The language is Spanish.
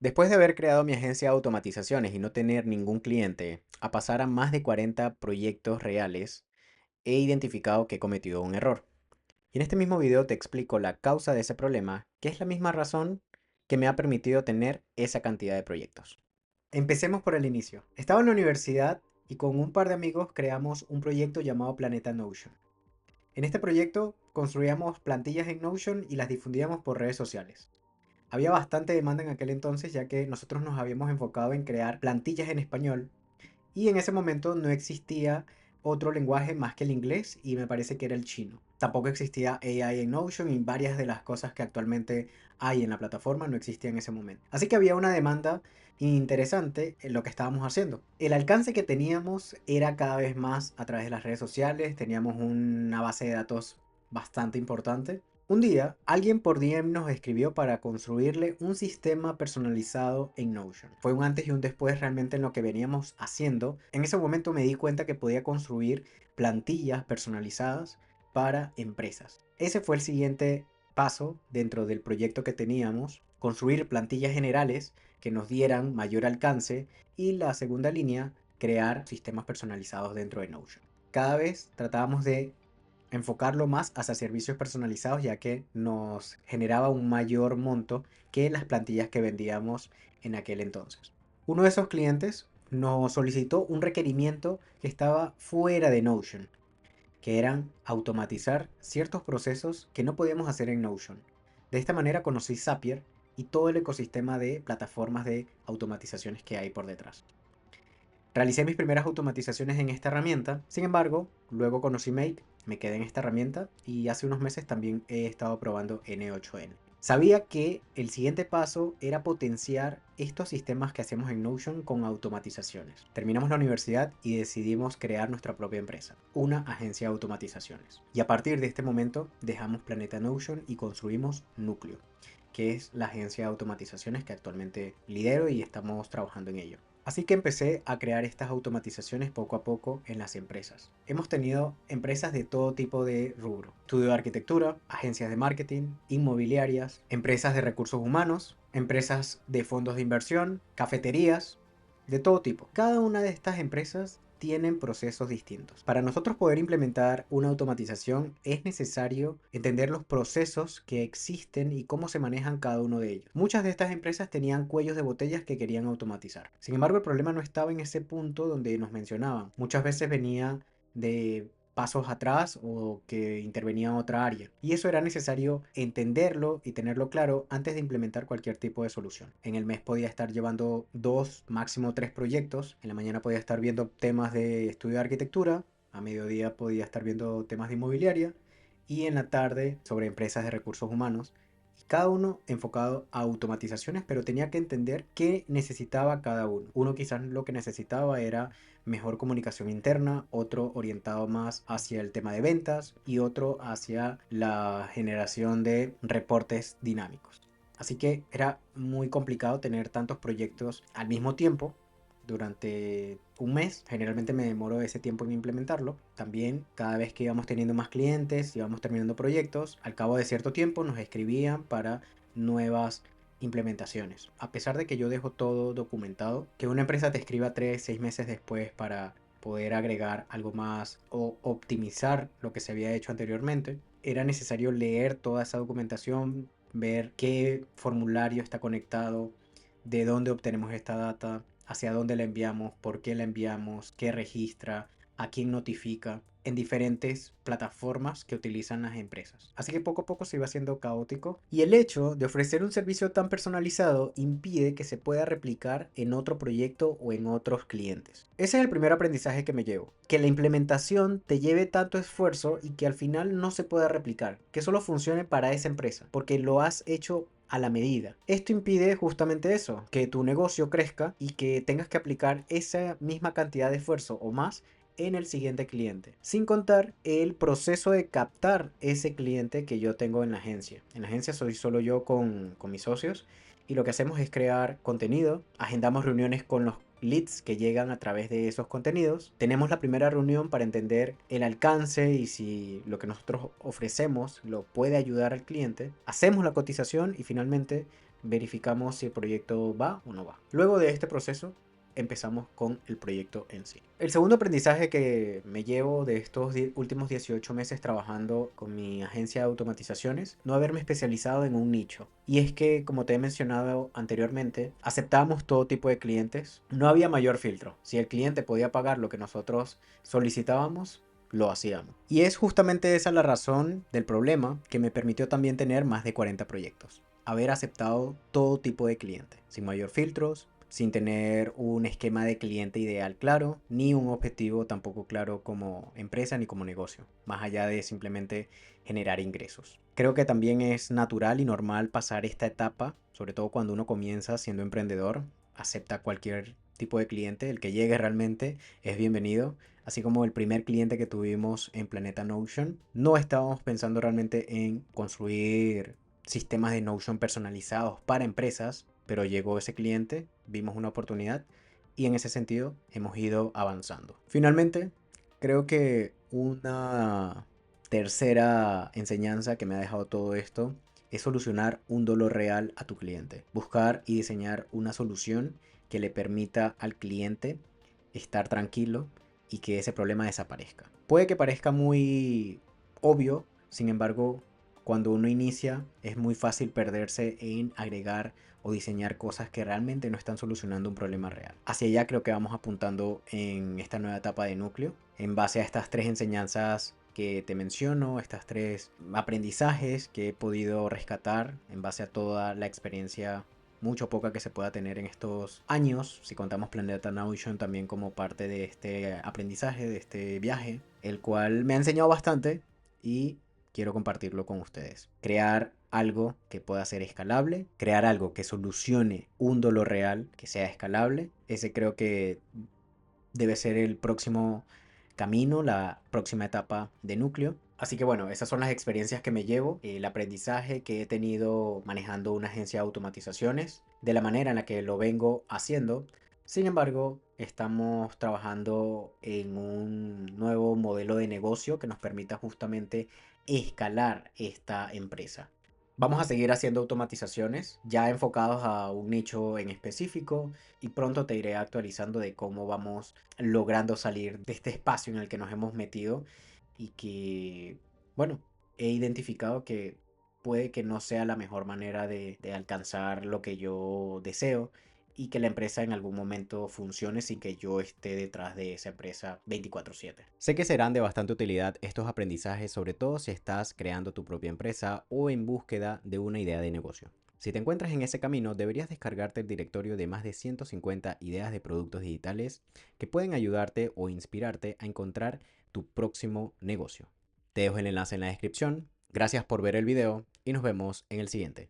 Después de haber creado mi agencia de automatizaciones y no tener ningún cliente, a pasar a más de 40 proyectos reales, he identificado que he cometido un error. Y en este mismo video te explico la causa de ese problema, que es la misma razón que me ha permitido tener esa cantidad de proyectos. Empecemos por el inicio. Estaba en la universidad y con un par de amigos creamos un proyecto llamado Planeta Notion. En este proyecto construíamos plantillas en Notion y las difundíamos por redes sociales. Había bastante demanda en aquel entonces, ya que nosotros nos habíamos enfocado en crear plantillas en español y en ese momento no existía otro lenguaje más que el inglés y me parece que era el chino. Tampoco existía AI en Notion y varias de las cosas que actualmente hay en la plataforma no existían en ese momento. Así que había una demanda interesante en lo que estábamos haciendo. El alcance que teníamos era cada vez más a través de las redes sociales, teníamos una base de datos bastante importante. Un día, alguien por DM nos escribió para construirle un sistema personalizado en Notion. Fue un antes y un después realmente en lo que veníamos haciendo. En ese momento me di cuenta que podía construir plantillas personalizadas para empresas. Ese fue el siguiente paso dentro del proyecto que teníamos, construir plantillas generales que nos dieran mayor alcance y la segunda línea, crear sistemas personalizados dentro de Notion. Cada vez tratábamos de enfocarlo más hacia servicios personalizados, ya que nos generaba un mayor monto que las plantillas que vendíamos en aquel entonces. Uno de esos clientes nos solicitó un requerimiento que estaba fuera de Notion, que eran automatizar ciertos procesos que no podíamos hacer en Notion. De esta manera conocí Zapier y todo el ecosistema de plataformas de automatizaciones que hay por detrás. Realicé mis primeras automatizaciones en esta herramienta, sin embargo, luego conocí Make, me quedé en esta herramienta y hace unos meses también he estado probando N8N. Sabía que el siguiente paso era potenciar estos sistemas que hacemos en Notion con automatizaciones. Terminamos la universidad y decidimos crear nuestra propia empresa, una agencia de automatizaciones. Y a partir de este momento dejamos Planeta Notion y construimos Núcleo, que es la agencia de automatizaciones que actualmente lidero y estamos trabajando en ello. Así que empecé a crear estas automatizaciones poco a poco en las empresas. Hemos tenido empresas de todo tipo de rubro: estudio de arquitectura, agencias de marketing, inmobiliarias, empresas de recursos humanos, empresas de fondos de inversión, cafeterías, de todo tipo. Cada una de estas empresas tienen procesos distintos. Para nosotros poder implementar una automatización es necesario entender los procesos que existen y cómo se manejan cada uno de ellos. Muchas de estas empresas tenían cuellos de botellas que querían automatizar. Sin embargo, el problema no estaba en ese punto donde nos mencionaban. Muchas veces venía de pasos atrás o que intervenía otra área. Y eso era necesario entenderlo y tenerlo claro antes de implementar cualquier tipo de solución. En el mes podía estar llevando 2, máximo 3 proyectos. En la mañana podía estar viendo temas de estudio de arquitectura. A mediodía podía estar viendo temas de inmobiliaria. Y en la tarde sobre empresas de recursos humanos. Cada uno enfocado a automatizaciones, pero tenía que entender qué necesitaba cada uno. Uno quizás lo que necesitaba era mejor comunicación interna, otro orientado más hacia el tema de ventas y otro hacia la generación de reportes dinámicos. Así que era muy complicado tener tantos proyectos al mismo tiempo durante un mes. Generalmente me demoro ese tiempo en implementarlo. También cada vez que íbamos teniendo más clientes, íbamos terminando proyectos, al cabo de cierto tiempo nos escribían para nuevas implementaciones. A pesar de que yo dejo todo documentado, que una empresa te escriba 3, 6 meses después para poder agregar algo más o optimizar lo que se había hecho anteriormente, era necesario leer toda esa documentación, ver qué formulario está conectado, de dónde obtenemos esta data, hacia dónde la enviamos, por qué la enviamos, qué registra, a quién notifica, en diferentes plataformas que utilizan las empresas. Así que poco a poco se iba haciendo caótico y el hecho de ofrecer un servicio tan personalizado impide que se pueda replicar en otro proyecto o en otros clientes. Ese es el primer aprendizaje que me llevo, que la implementación te lleve tanto esfuerzo y que al final no se pueda replicar, que solo funcione para esa empresa, porque lo has hecho a la medida. Esto impide justamente eso, que tu negocio crezca y que tengas que aplicar esa misma cantidad de esfuerzo o más en el siguiente cliente. Sin contar el proceso de captar ese cliente que yo tengo en la agencia. En la agencia soy solo yo con mis socios y lo que hacemos es crear contenido, agendamos reuniones con los leads que llegan a través de esos contenidos. Tenemos la primera reunión para entender el alcance y si lo que nosotros ofrecemos lo puede ayudar al cliente. Hacemos la cotización y finalmente verificamos si el proyecto va o no va. Luego de este proceso, empezamos con el proyecto en sí. El segundo aprendizaje que me llevo de estos últimos 18 meses trabajando con mi agencia de automatizaciones, no haberme especializado en un nicho. Y es que, como te he mencionado anteriormente, aceptábamos todo tipo de clientes. No había mayor filtro. Si el cliente podía pagar lo que nosotros solicitábamos, lo hacíamos. Y es justamente esa la razón del problema que me permitió también tener más de 40 proyectos. Haber aceptado todo tipo de cliente, sin mayor filtros, sin tener un esquema de cliente ideal claro, ni un objetivo tampoco claro como empresa ni como negocio, más allá de simplemente generar ingresos. Creo que también es natural y normal pasar esta etapa, sobre todo cuando uno comienza siendo emprendedor, acepta cualquier tipo de cliente, el que llegue realmente es bienvenido. Así como el primer cliente que tuvimos en Planeta Notion, no estábamos pensando realmente en construir sistemas de Notion personalizados para empresas, pero llegó ese cliente, vimos una oportunidad y en ese sentido hemos ido avanzando. Finalmente, creo que una tercera enseñanza que me ha dejado todo esto es solucionar un dolor real a tu cliente. Buscar y diseñar una solución que le permita al cliente estar tranquilo y que ese problema desaparezca. Puede que parezca muy obvio, sin embargo, cuando uno inicia es muy fácil perderse en agregar o diseñar cosas que realmente no están solucionando un problema real. Hacia allá creo que vamos apuntando en esta nueva etapa de núcleo, en base a estas tres enseñanzas que te menciono, estas tres aprendizajes que he podido rescatar en base a toda la experiencia mucho poca que se pueda tener en estos años, si contamos Planeta Notion también como parte de este aprendizaje, de este viaje, el cual me ha enseñado bastante y quiero compartirlo con ustedes. Crear algo que pueda ser escalable, crear algo que solucione un dolor real, que sea escalable, ese creo que debe ser el próximo camino, la próxima etapa de núcleo. Así que bueno, esas son las experiencias que me llevo, el aprendizaje que he tenido manejando una agencia de automatizaciones, de la manera en la que lo vengo haciendo. Sin embargo, estamos trabajando en un nuevo modelo de negocio que nos permita justamente escalar esta empresa. Vamos a seguir haciendo automatizaciones ya enfocados a un nicho en específico y pronto te iré actualizando de cómo vamos logrando salir de este espacio en el que nos hemos metido y que, bueno, he identificado que puede que no sea la mejor manera de alcanzar lo que yo deseo y que la empresa en algún momento funcione sin que yo esté detrás de esa empresa 24/7. Sé que serán de bastante utilidad estos aprendizajes, sobre todo si estás creando tu propia empresa o en búsqueda de una idea de negocio. Si te encuentras en ese camino, deberías descargarte el directorio de más de 150 ideas de productos digitales que pueden ayudarte o inspirarte a encontrar tu próximo negocio. Te dejo el enlace en la descripción. Gracias por ver el video y nos vemos en el siguiente.